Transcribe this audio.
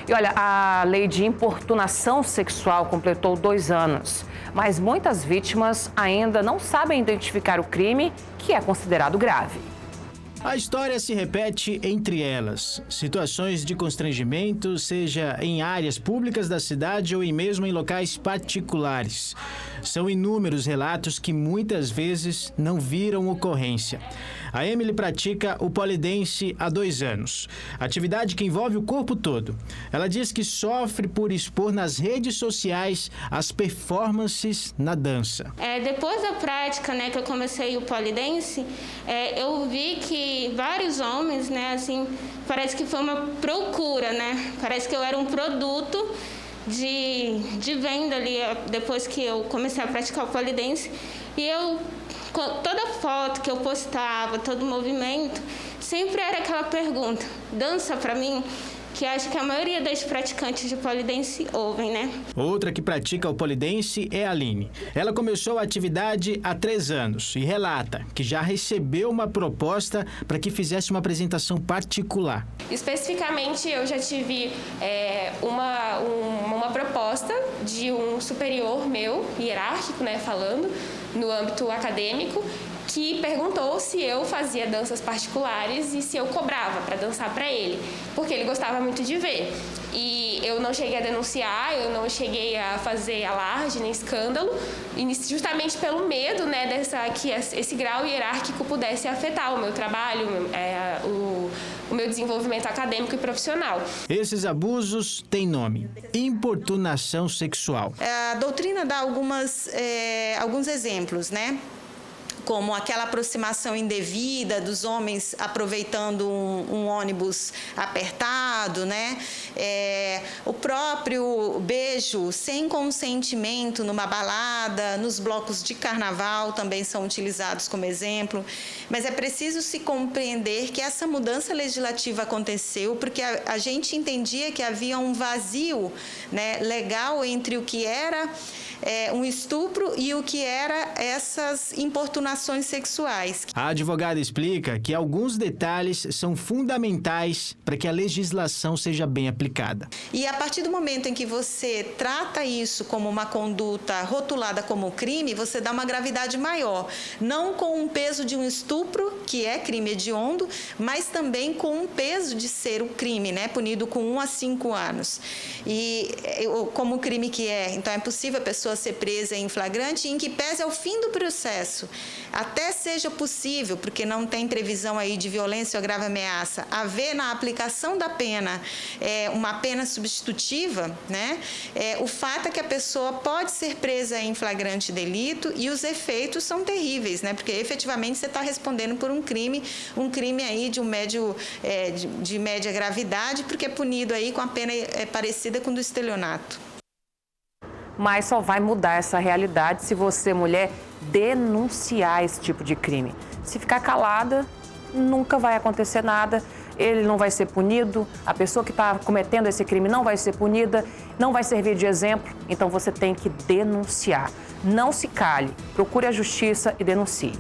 E olha, a lei de importunação sexual completou 2 anos, mas muitas vítimas ainda não sabem identificar o crime, que é considerado grave. A história se repete entre elas. Situações de constrangimento, seja em áreas públicas da cidade ou mesmo em locais particulares. São inúmeros relatos que muitas vezes não viram ocorrência. A Emily pratica o polidense há 2 anos, atividade que envolve o corpo todo. Ela diz que sofre por expor nas redes sociais as performances na dança. Depois da prática, que eu comecei o polidense, eu vi que vários homens, assim, parece que foi uma procura, Parece que eu era um produto de venda ali, depois que eu comecei a praticar o polidense. E toda foto que eu postava, todo movimento, sempre era aquela pergunta: dança pra mim? Que acho que a maioria dos praticantes de polidense ouvem, Outra que pratica o polidense é a Aline. Ela começou a atividade há 3 anos e relata que já recebeu uma proposta para que fizesse uma apresentação particular. Especificamente, eu já tive uma proposta de um superior meu, hierárquico, falando, no âmbito acadêmico, que perguntou se eu fazia danças particulares e se eu cobrava para dançar para ele, porque ele gostava muito de ver. E eu não cheguei a denunciar, eu não cheguei a fazer alarde nem escândalo, justamente pelo medo, que esse grau hierárquico pudesse afetar o meu trabalho, o meu desenvolvimento acadêmico e profissional. Esses abusos têm nome: importunação sexual. A doutrina dá alguns exemplos, como aquela aproximação indevida dos homens aproveitando um ônibus apertado, o próprio beijo sem consentimento numa balada, nos blocos de carnaval também são utilizados como exemplo. Mas é preciso se compreender que essa mudança legislativa aconteceu porque a gente entendia que havia um vazio, legal entre o que era um estupro e o que era essas importunações sexuais. A advogada explica que alguns detalhes são fundamentais para que a legislação seja bem aplicada. E a partir do momento em que você trata isso como uma conduta rotulada como crime, você dá uma gravidade maior, não com o peso de um estupro, que é crime hediondo, mas também com o peso de ser o crime, punido com 1 a 5 anos. E como crime que é, então é possível a pessoa ser presa em flagrante, em que pese ao fim do processo, até seja possível, porque não tem previsão aí de violência ou grave ameaça, haver na aplicação da pena uma pena substitutiva, o fato é que a pessoa pode ser presa em flagrante delito e os efeitos são terríveis, porque efetivamente você está respondendo por um crime aí de média gravidade, porque é punido aí com a pena parecida com do estelionato. Mas só vai mudar essa realidade se você, mulher, denunciar esse tipo de crime. Se ficar calada, nunca vai acontecer nada, ele não vai ser punido, a pessoa que está cometendo esse crime não vai ser punida, não vai servir de exemplo, então você tem que denunciar. Não se cale, procure a justiça e denuncie.